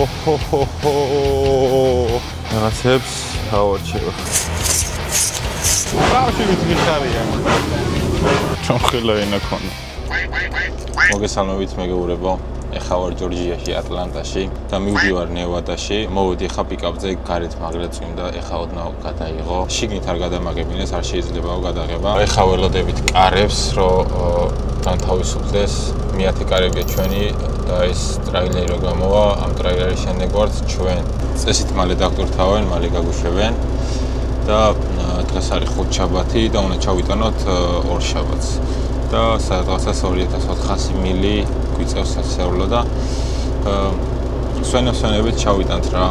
ოჰოჰოჰო რაღაცებს ავარჩევ. ბავშვი მიხარია. ჩონხელა ენა ქონა. მოგესალმებით მეგობრებო. ეხლა ვარ ჯორჯიაში, ატლანტაში და მივდივარ ნევადაში. მოვედი ხა პიკაპზე გარეთ მაგრად წვიმდა, ეხლა ოდნავ გადაიღო. შიგნით არ გადამაგებინეს, არ შეიძლებაო გადაღება. ეხლა ველოდებით კარებს, რომ განთავისუფლდეს. მეათე კარებია ჩვენი და ეს ტრეილერი რო გამოვა, ამ ტრეილერის შემდეგ ვართ ჩვენ. წესით მალე დაგტვირთავენ, მალე გაგუშვებენ. და დღეს არის ხუთშაბათი და უნდა ჩავიტანოთ ორ შაბათს. და სადღაც 2400 მილი გვიწევს სასწავლო და სვენებს ჩავიტანთ რა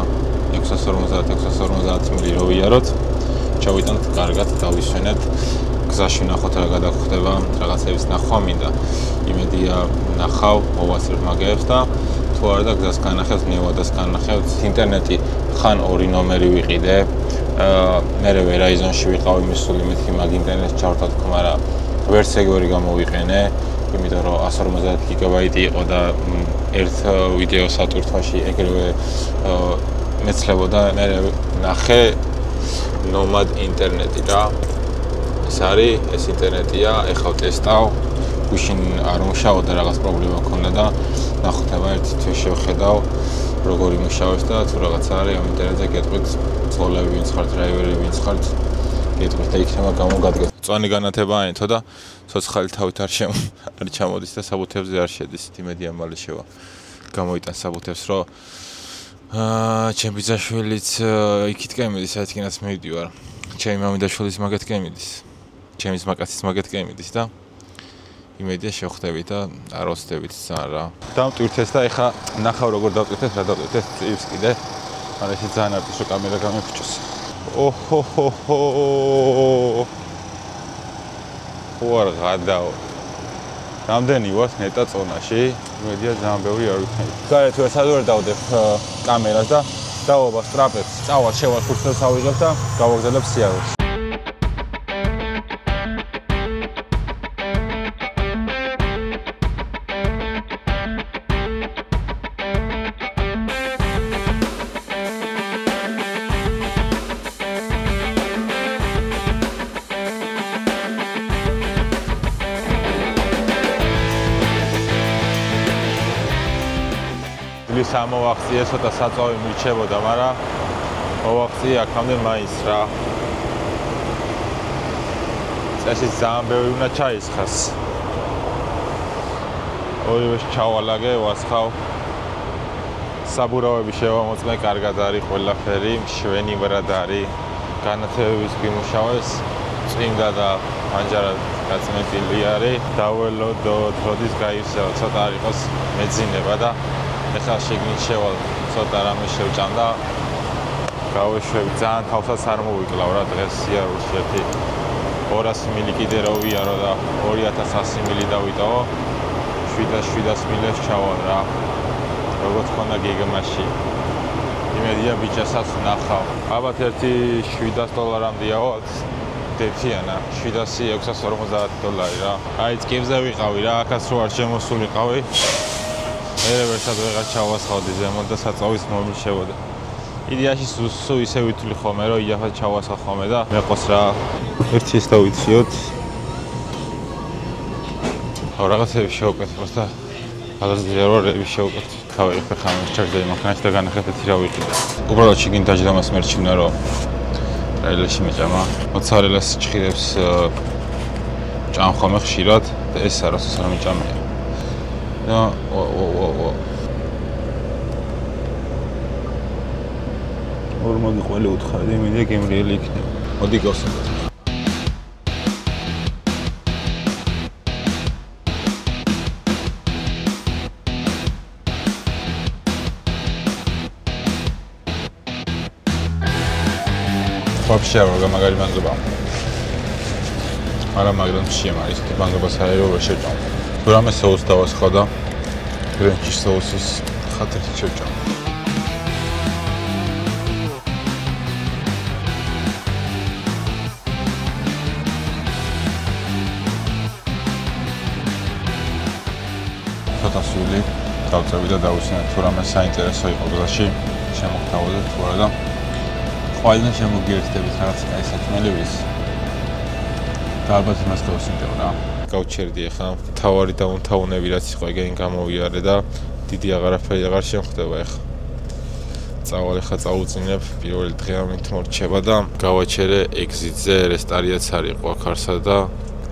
650 მილი რო ვიაროთ ჩავიტანთ კარგად დავისვენეთ გზაში ნახოთ რა გადაგხდება რაღაცების ნახვა მინდა იმედია ნახავ მოვასწრებ მაგებს და თუ არა და გზას განახევთ ნევადას განახევთ ინტერნეტი ხან ორი ნომერი ვიყიდე მე ვერაიზონში ვიყავი მისული მეთქი მაგ ინტერნეტს ჩავარდა თქო მაგრამ ვერც ეგორი გამოვიყენე, იმიტომ რომ 150 გიგაბაიტი იყო და ერთ ვიდეო სატვირთვაში ეგრევე მეცლებოდა, მე ნახე Nomad ინტერნეტი რა. ეს არის, ეს ინტერნეტია, ეხლა ტესტავ, გუშინ არ მუშაობდა რაღაც პრობლემა ქონდა და ნახოთება ერთი თვე შევხედავ, როგორ იმუშავებს და თუ რაღაც არის ამ ინტერნეტზე გეტყვით, ცოლები ვინც ხართ, დრაივერები ვინც ხართ, გეტყვით და იქნება გამოგადგეთ. წვანი განათება აინთო და ცოცხალი თავით არ ჩამოდის და საბუთებზე არ შედის. იმედია მალე შევა გამოიტან საბუთებს, რომ ჩემი ბიძაშვილიც იქით კემიდის, საერთოდ მივდივარ. ჩემი მამიდაშვილიც მაგეთ კემიდის. ჩემი ძმაკაციც მაგეთ კემიდის და იმედია შევხვდებით და არ ვოცდებით ძალიან რა. დამტვირთეს და ეხა ნახავ როგორ დავტვირთეს, რა დავტვირთეს წივს კიდე. მაგრამ ეს ძალიან არტის რომ კამერა გამიფუჭოს. ოჰოჰოჰო ვარ გადაო. რამდენი ვართ ნეტა წონაში? იმედია ძალიან ბევრი არ ვიქნებით. გარეთ ვერცად ვერ დავდებ კამერას და დავობა სტრაპებს. წავალ შევახურცდებს ავიღებ და გავაგზავნებ სიარულს. სამოვახციე ცოტა საწავი მირჩებოდა, მაგრამ მოვახციე აქამდე მაინც რა. წესით ძალიან ბევრი უნდა ჩაისხას. ორივეს ჩავალაგე, ვასხავ. საბურავები შევამოწმე, კარგად არის ყველაფერი, მშვენივრად არის. განათებების გიმუშავეს, წვიმდა და ანჯარად გაწმენდილი არის. დაველოდოთ, როდის გაივსება, ცოტა არ იყოს მეძინება და ეხლა შეგნით შევალ, ცოტა რამე შევჭამდა. გავეშვები, ძალიან თავსაც არ მოვიკლავ რა დღეს სიარულში ერთი 200 მილი კიდე რა ვიარო და 2100 მილი დავიტოვო. 700 მილებს ჩავალ რა. როგორც ხონდა გეგმაში. იმედია ბიჭასაც ნახავ. ალბათ ერთი $700-მდეაო დეფიანა 700-650 $. აი წკებზე ვიყავი რა, აქაც რო არ შემოსულიყავი. მე ვერსად ვეღარ ჩავასხავდი ზემოთ და საწავის მომიშევოდა. იდეაში სულ ისე ვითვლი ხოლმე, რომ იაფად ჩავასხავ ხოლმე და მეყოს რა ერთი ის დავიციოთ. რაღაცები შევუკეთებ და რეზერვორები შევუკეთებ. თავი ხამე ჩარჯერი მანქანაში და განახეთეთი რა ვიყიდე. უბრალოდ შიგნით დაჯდომას მერჩინა რომ ტრეილერში მეჭამა. მოცარელას ჭხირებს ჭამ ხოლმე ხშირად და ეს არასოდეს არ მეჭამია. და ორმოდი ყველი უთხარი, იმედია გემრიელი იქნება. მოდი გავსებოთ. ვაფშე არ ვარ მაგარი მანძობა. არა მაგრამ შემარის მანძობას არ არის ვერ შეჭამ. რამე соус დავასხავ და რენჩის соусის ხათრით შევჭამ. ცოტა სული დავწევი და დავუსვენებ თუ რამე საინტერესო იყო გზაში, შემოგთავაზეთ თუ არა და ყველგან შემოგიერთდებით რაღაც კაი საქმეების და ალბათ იმას გავუსინჯავ რა. გავჩერდი ახლა თავარი და უნთაუნები რაც იყო ეგენ გამოვიარე და დიდი აღარაფერი აღარ შემხდება ახლა. წავალ ახლა წაუწინებ პირველი დღეამით მორჩება და გავაჩერე ეგზიტზე რესტარიაც არის ყო ახარსა და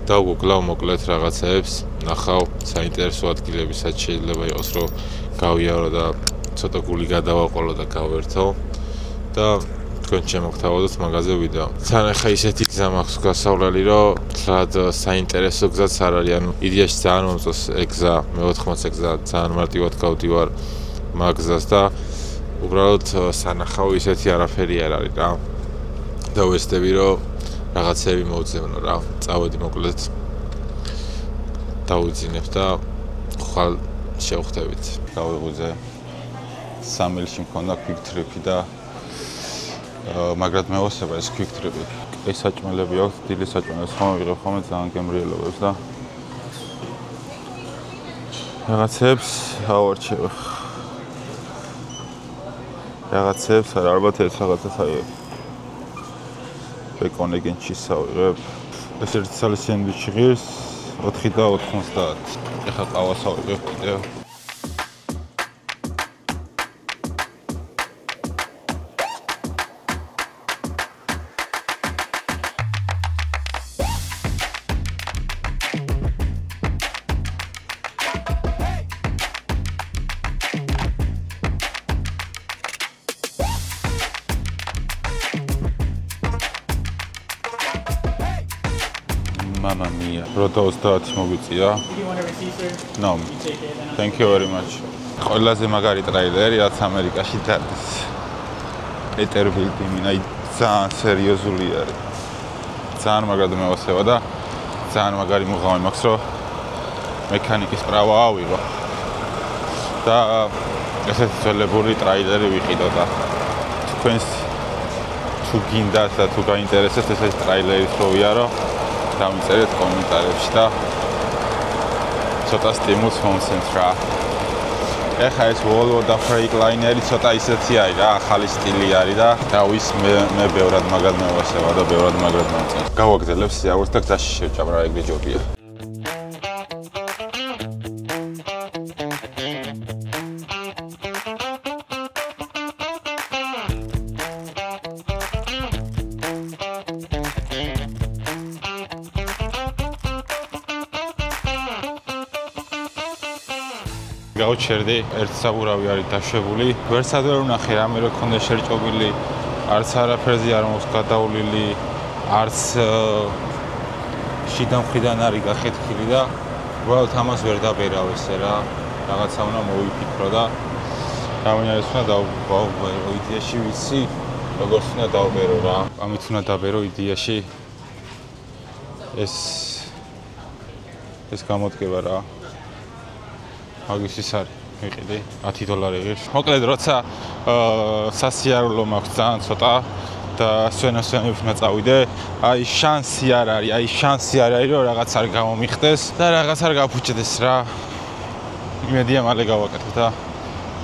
დავგუგლავ მოკლედ რაღაცეებს, ნახავ საინტერესო ადგილებისაც შეიძლება იყოს რომ გავიარო და ცოტა გული გადავაყოლო და გავერთო და თქვენ შემოგთავაზოთ მაგაზე ვიდეო. თან ახლა ისეთი გზა მაქვს გასავლელი რომ თლად საინტერესო გზაც არ არის, ანუ იდეაში ძალიან მომწონს ეგ გზა, მე-80 გზა ძალიან მარტივად გავდივარ მაგ გზას და უბრალოდ სანახავი ისეთი არაფერი არ არის რა. და ვეცდები რომ რაღაცები მოვძებნო რა. წავედი მოკლედ დავუძინებ და ხვალ შევხვდებით. გავიღვიძე სამილში მქონდა quick trip-ი და მაგრამ მევასება ეს quick trip-ი. ეს საჭმელები აქვს, დილის საჭმელებს ხომ ვიღებ ხოლმე ძალიან გემრიელობებს და რაღაცებს ავარჩევ. რაღაცებს არა, ალბათ ეს რაღაცას აიღებ. ბეკონ ეგენჩის ავიღებ. ეს ერთი ცალი სენდვიჩი ღირს 4 და 90. ეხლა ყავას ავიღებ კიდევ. Mamma mia. Roto 30 მოგიწია. No. Thank you very much. ყველაზე მაგარი ტრეილერი რაც ამერიკაში დადის. პეტერბილდი მინაი ძალიან სერიოზული არის. ძალიან მაგრად მევასება და ძალიან მაგარი მუღამი მაქვს რომ მექანიკის პრავა ავიღო. და ესეთი ძველებური ტრეილერი ვიყიდო და თქვენს თუ გინდათ და თუ გაინტერესებთ ესეთი ტრეილერი რო ვიარო დამიწერეთ კომენტარებში და ცოტა სტიმულს მომცემთ რა. ეხლა ეს Volvo და Freightliner-ი ცოტა ისეთი არის რა, ახალი სტილი არის და დავის მე ბევრად მაგად მევასება და ბევრად მაგრად მომწონს. გავაგზავნებ სიაურს და გზაში შევჭამ რა, ეგრე ჯობია. გავჩერდი, ერთ საბურავი არის დაშვებული. ვერცად ვერ ვნახე რამე რო ქონდა შერჭობილი, არც არაფერზე არ მოხს გადავლილი, არც შიდა მხრიდან არის გახეთქილი და უბრალოდ ამას ვერ დაბერავ ესე რა. რაღაცა უნდა მოვიფიქრო და გამინაეს უნდა დავბერო იდეაში ვიცი, როგორც უნდა დავბერო რა. ამით უნდა დაბერო იდეაში ეს გამოდგება რა. მაგის არის ვიყიდი $10 ღირს. მოკლედ როცა სასიარულო მაქვს ძალიან ცოტა და სვენოსვენებს უნდა წავიდე, აი შანსი არ არის, რომ რაღაც არ გამომიხდეს და რაღაც არ გაფუჭდეს რა. იმედია მალე გავაკეთებ და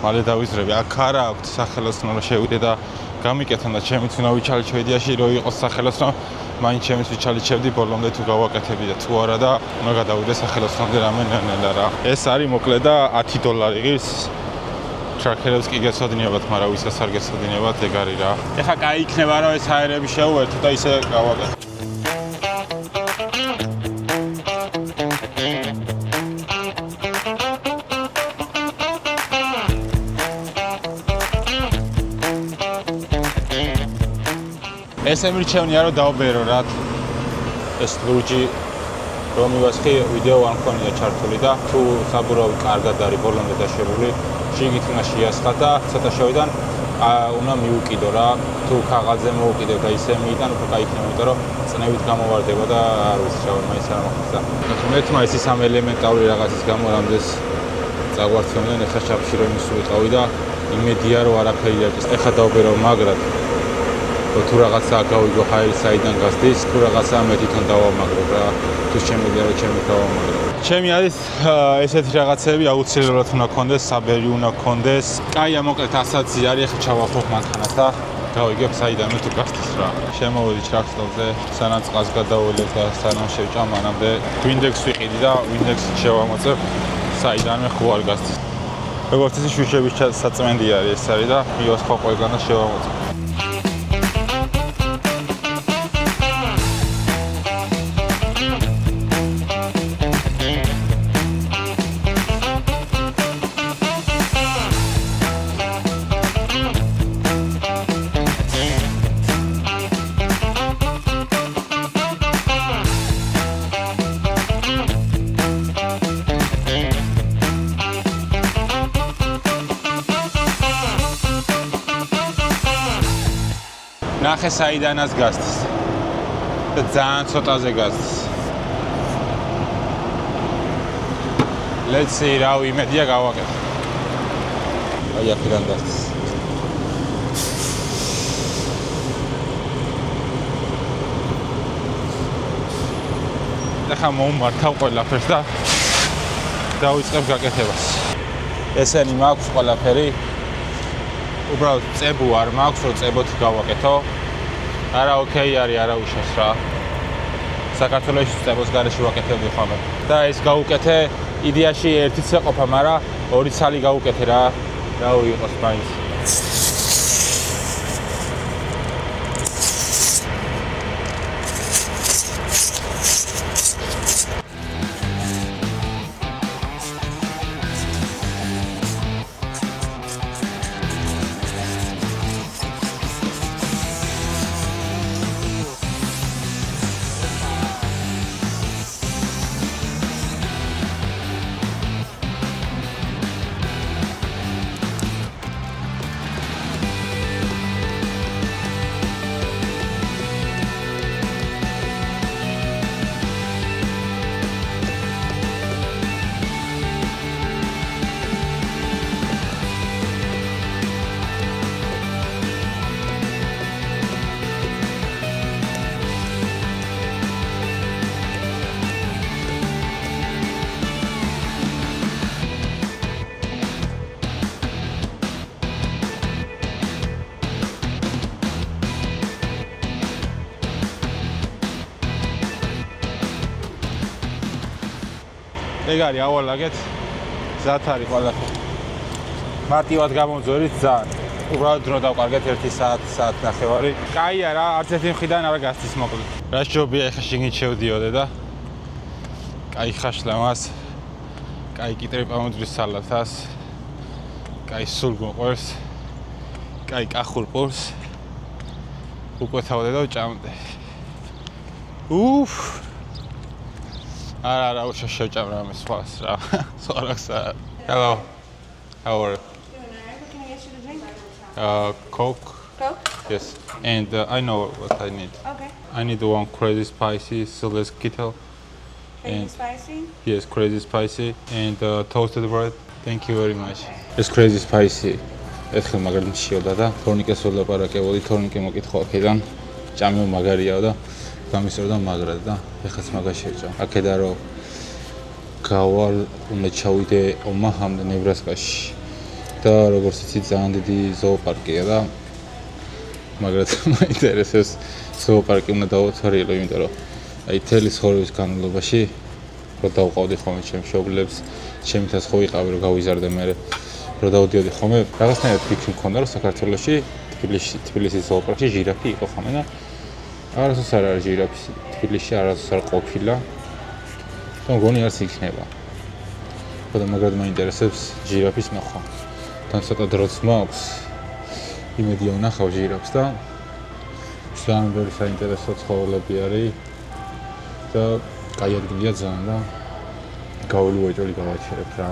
მალე დავიზრები. აქ არა აქვს სახელოსნო რომ შევიდე და გამიკეთონ და ჩემიც უნდა ვიჩალიჩო იდეაში რომ იყოს სახელოსნო, მაინც ჩემიც ვიჩალიჩებდი ბოლომდე თუ გავაკეთებდი და თუ არა და უნდა გადავიდე სახელოსნომდე რამე ნელა რა. ეს არის მოკლედ და $10 ღირს. ტრაქერებს კი გეცოდინებათ, მაგრამ ვისაც არ გეცოდინებათ, ეგ არის რა. ეხლა კაი იქნება რომ ეს აერები შევუერთო და ისე გავაკეთო. ესე მირჩევნია რომ დავბერო რა. ეს ლურჯი რომ მივასხი ვიდეო არ მქონია ჩართული და თუ საბურავი კარგად არის ბოლომდე დაშვებული, შიგით უნდა შეასხა და ცოტა შევიდან უნდა მივუკიდო რა. თუ ქაღალდზე მოვუკიდო და ისე მიიტან უფრო კაი იქნება, იმიტომ რომ წნევით გამოვარდება და არ ვიცი რა, მაინც არ მოხდა. მეთმა ის ამ ელემენტარული რაღაცის გამო რამდენს წაგვარცხნდნენ, ეხლა ჩაფში რომ ისულიყავი და იმედია რომ არაფერი არ ის. ეხლა დავბერო მაგრად თუ რაღაცა გავიგო ჰაერი საიდან გასდის, თუ რაღაცა მე თვითონ დავამაგრებ რა, თუ შემიძლია რომ ჩემი დავამაგრებ. ჩემი არის ესეთი რაღაცები აუცილებლად უნდა გქონდეს, საბერი უნდა გქონდეს. კაია მოკლედ ასაცი არის, ახლა ჩავახოთ მანქანას და გავიგებ საიდან თუ გასდის რა. შემოვედი ტრაქტორზე, სანამ წყალს გადავალებ და სანამ შევჭამ, მანამდე ვინდექს ვიყიდი და ვინდექსით შევამოწებ, საიდანვე ხო არ გასდის. როგორც ისე შუშების საწმენდი არის ეს არის და იოს ხო ყველგან და შევამოწებ. ნახე საიდანაც გასდის და ძალიან ცოტაზე გასდის. Let's see რა იმედია გავაკეთე. აი აქედან გასდის. ახლა მომმართავ ყველაფერს და დავიწყებ გაკეთებას. ესენი მაქვს ყველაფერი. უბრალოდ წებო არ მაქვს, რომ წებოთი გავაკეთო. არა ოკეი არის, არა უშავს რა. საქართველოში წებოს გარეშე ვაკეთებდი ხოლმე. და ეს გავუკეთე, იდეაში ერთი წე ყოფა, მაგრამ ორი ცალი გავუკეთე რა. რა იყოს მაინც. ეგ არის ავალაგეთ ზათ არის ყველაფერი. მარტივად გამომძვერით ძალიან. უბრალოდ დრო დავკარგეთ 1 საათი ნახევარი. კაია რა, არც ერთი მხრიდან არ გასდის მოკლედ. რა ჯობია ეხა შიგნით შევდიოდე და კაი ხაშლამას, კაი კიტრიპამოძრის სალათას, კაი სულ მოყვერს, კაი კახურპურს. უკვეთავდე და ვჭამდე. არა, უშო შევჭამ რამე სხვას რა. სხვა რაღაცა. Hello. How are you? Doing alright. What can I get you to drink? Coke. Coke? Yes. And I know what I need. Okay. I need one crazy spicy Silver's Kettle. Crazy spicy? Yes, crazy spicy and toasted bread. Thank you very much. It's crazy spicy. ერთხელ მაგარი მშიოდა და თორნიკეს ველაპარაკებოდი, თორნიკე მოკითხო აქედან. ჭამე მაგარიაო და გამისროდა მაგრად და ეხაც მაგას შევჭამ. აქედა რომ გავალ უნდა ჩავიდე ომაჰამდე ნებრასკაში და როგორც იცით ძალიან დიდი ზოოპარკია და მაგრამ მაინტერესებს ზოოპარკი უნდა დავაცვარიელო, იმიტომ რომ აი თელი ცხოვრების განმავლობაში რო დავყავდი ხოლმე ჩემ მშობლებს, ჩემითაც ხო ვიყავი რომ გავიზარდე მე რო დავდიოდი ხოლმე რაღაცნაირად ფიქრი მქონდა რომ საქართველოში თბილისის ზოოპარკში ჟირაფი იყო ხოლმე და არასოდეს არ არის ჟირაფი თბილისში, არასოდეს არ ყოფილა. და მგონი არც იქნება. ხოდა მაგრამ მაინტერესებს ჟირაფის ნახვა. თან ცოტა დროც მაქვს. იმედია ვნახავ ჟირაფს და ძალიან ბევრი საინტერესო ცხოველები არის და კაი ადგილია ძალიან და გავალუეჭოლი გავაჩერებ რა.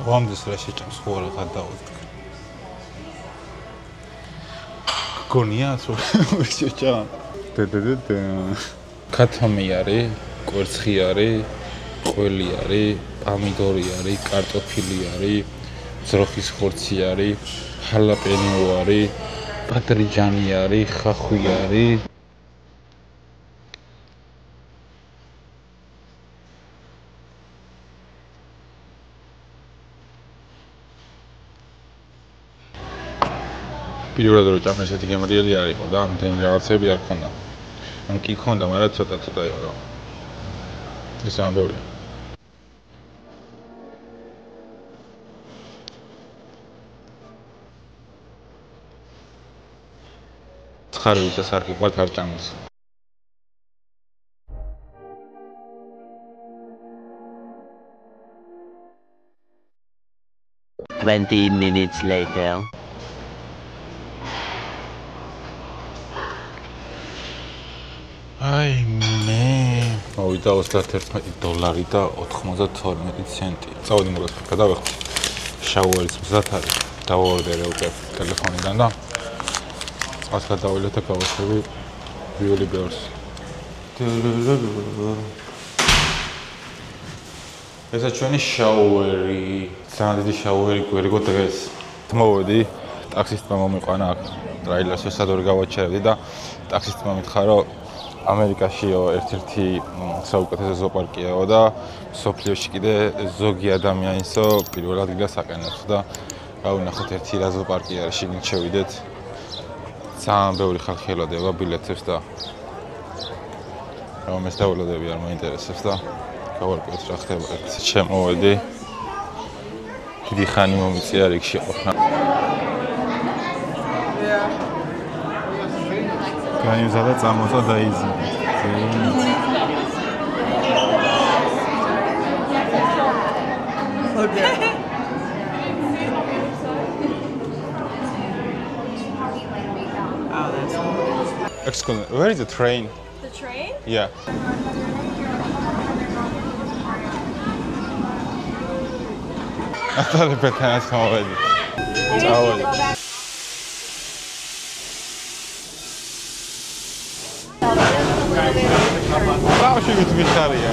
ვამდეს რა შეჭამს ხო რა გადავდგ. გონია რომ შეჭამ. ქათამი არის, კვერცხი არის, ყველი არის, პომიდორი არის, კარტოფილი არის, ძროხის ხორცი არის, ჰალაპენიო არის, პატრიჯანი არის, ხახვი არის. პირველად რო ჭამ ესეთი გემრიელი არ იყო და ამდენი რაღაცები არ ქონდა. ან კი ქონდა, მაგრამ ცოტა იყო. ეს ამბობია. ცხარებისას არ გიყვართ არ ჭამს. 20 minutes later. აი მე მოვიდა $31 და 92 ცენტი. წავედი მოგეს გადავეხმე. შაუერის მზად არის. დავორდერე უკვე ტელეფონიდან და წას გადავილეთ და გავაშვები ვიოლი ბევრს. ესა ჩვენი შაუერი. ძალიან დიდი შაუერი გვერგო დღეს. მოვედი, ტაქსისტმა მომიყვანა აქ. რაილას შესადორი გავაჩერდი და ტაქსისტმა მითხრა რომ ამერიკაშიო ერთ-ერთი საუკეთესო ზოოპარკიაო და სოფლიოში კიდე ზოგი ადამიანისო პირველ ადგილას აყენებს და გავინახოთ ერთი რა ზოოპარკი არის, შიგნით შევიდეთ. ძალიან ბევრი ხალხი ელოდება ბილეთებს და რომელს დაველოდები არ მოინტერესებს და გავარკვევთ რა ხდება. ერთ შემოვედი. დიდი ხანი მომიწია რიგში ყოფნა. განიზადა წამოწა დაიზინა. Okay. Oh, that's cool. Excuse me, where is the train? The train? Yeah. I thought it was already. Wow, she was Victoria.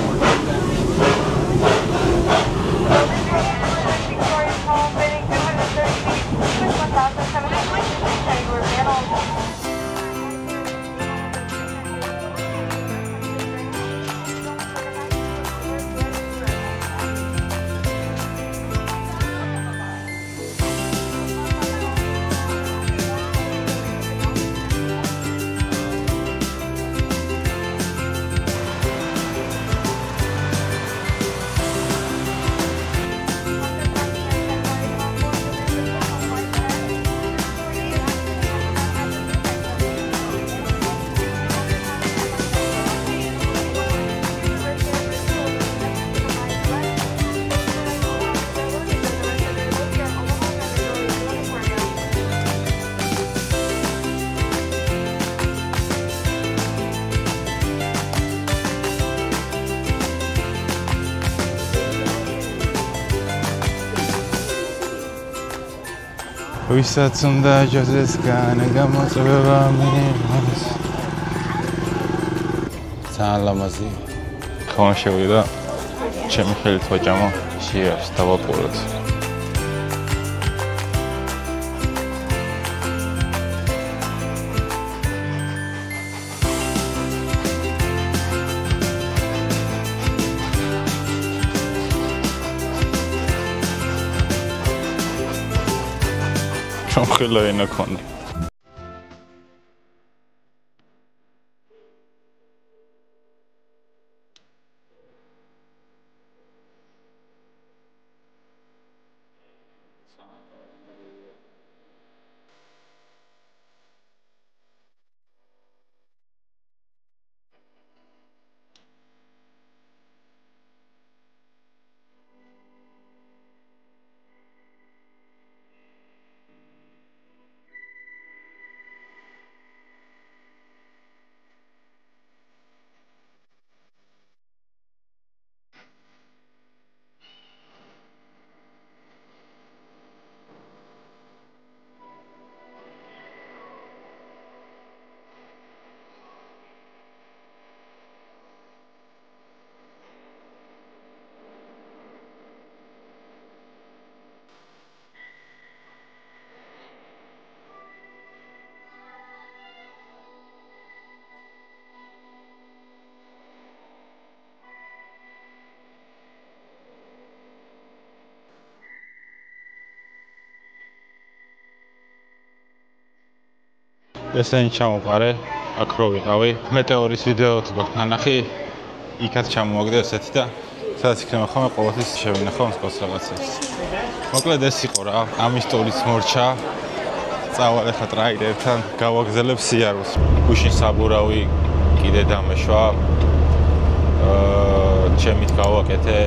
ვისაც უნდა ჯაზისგან გამოწვევა მიიღოს. ძალიან ლამაზი ხომ შევიდა ჩემი ხელით ვაჭამო შეერს დავაყუროთ. ხელა ენა ქონდა. ესენი ჩამოყარე, აქ რო ვიყავი. მეტეორის ვიდეო თუ გაქვთ ნანახი, იქაც ჩამოვაგდე ესეთი და სადაც იქნება ხოლმე ყოველთვის შევინახავ მსგავს რაღაცებს. მოკლედ ეს იყო რა, ამ ისტორიის მორჩა. წავალ ახლა ტრაილერთან, გავაგზავნებ სიარულს. გუშინ საბურავი კიდე დამეშვა. ჩემით გავაკეთე.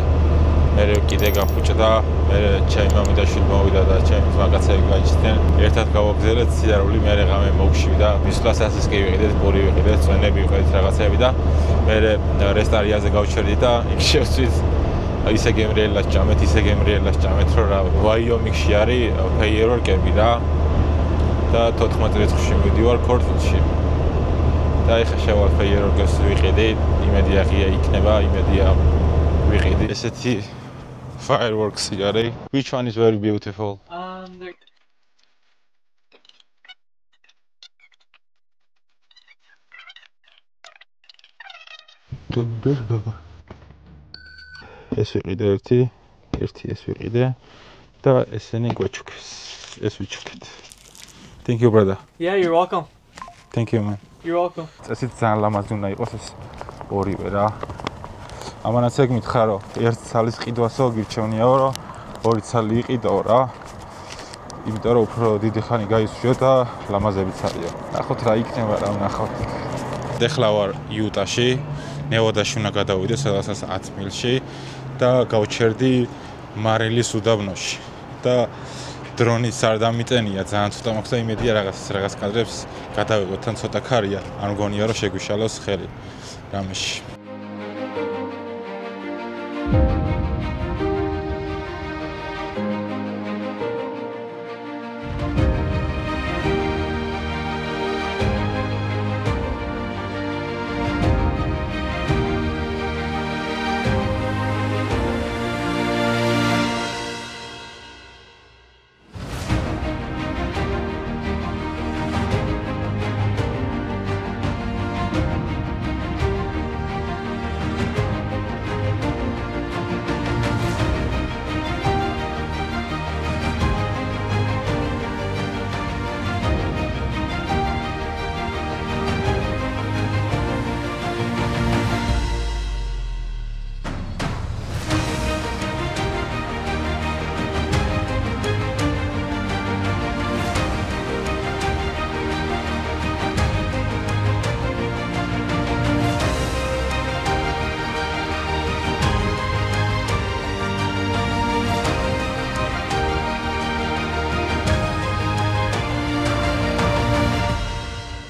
მე კიდე გაფუჭდა, მე ჩემი მამიდაშვილი მოვიდა და ჩემი მაგაცები გაიჩნდნენ. ერთად გავაგზავნეთ სიარული, მე ღამე მოვშივდა. მისვლას ასის კი ვიყიდეთ, პური ვიყიდეთ, წვენები ვიყიდეთ რაღაცები და მე რესტარიაზე გავჩერდი და იქ შევწვით. ისე გემრიელას ჭამეთ, ისე გემრიელას ჭამეთ, რომ რა ვაიომინგში არის ფეიერვერკები რა. და 14 რიცხვში მივდივარ ქორწილში. და ეხა შევალ ფეიერვერკებს ვიყიდი, იმედია ღია იქნება, იმედია ვიყიდი. ესეთი fireworks არის. Which one is very beautiful? ეს ვიყიდე ერთი ეს ვიყიდე და ესენი გვეჩუქეს. ეს ვიჩუქეთ. Thank you brother. Yeah, you're welcome. Thank you man. You're welcome. წესით ძალიან ლამაზი უნდა იყოს ეს ორივე რა. ამანაც ეგ მითხრა რომ ერთ ცალის ყიდვასო გირჩევნიაო რომ ორი ცალი იყიდაო რა. იმიტომ რომ უფრო დიდი ხანი გაისვიო და ლამაზებიც არისო. ნახოთ რა იქნება რა ვნახავთ. ეხლა ვარ იუტაში, ნევადაში უნდა გადავიდე სადღაც 10 მილში და გავჩერდი მარილის უდაბნოში. და დრონის არ დამიტენია, ძალიან ცოტა მაქვს და იმედია რაღაც კადრებს გადავიღოთ, თან ცოტა ქარია, არ მგონია რომ შეგვიშალოს ხელი რამეში.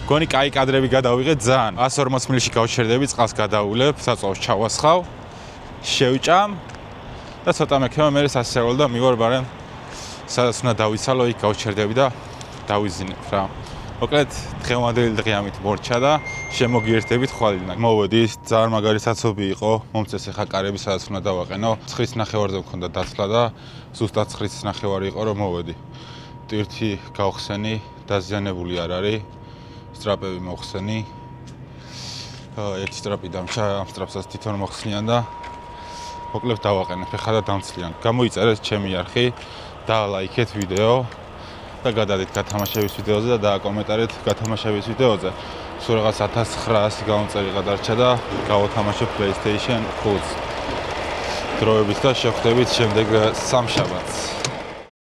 გონი კაი კადრები გადავიღეთ ძალიან. 140 მილში გავჩერდები, წყალს გადავულებ, საწვავს ჩავასხავ, შევჭამ და ცოტა მექნება მე სასწაულ და მივარ ბარემ სადაც უნდა დავიცალო, იქ გავჩერდები და დავიზინებ რა. მოკლედ დღევანდელი დღე ამით მორჩა და შემოგიერთებით ხვალიდან. მოვედი, ძალიან მაგარი საცობი იყო, მომწეს ახლა კარები სადაც უნდა დავაყენო. 9:30-ზე მქონდა დაცლა და ზუსტად 9:30 იყო რომ მოვედი. ტვირთი გავხსენი, დაზიანებული არ არის. სტრაპები მოხსენი. ერთი სტრაპი დამჭა, ამ სტრაპსაც თვითონ მოხსნიან და მოკლედ დავაყენებ ახლა და დამცლიან. გამოიწერეთ ჩემი არხი, დალაიქეთ ვიდეო და გადადეთ გათამაშების ვიდეოზე და დააკომენტარეთ გათამაშების ვიდეოზე. სულ რაღაც 1900 გამომწერი გადარჩა და გავათამაშებ PlayStation 5. დროებით და შევხვდებით შემდეგ სამშაბათს.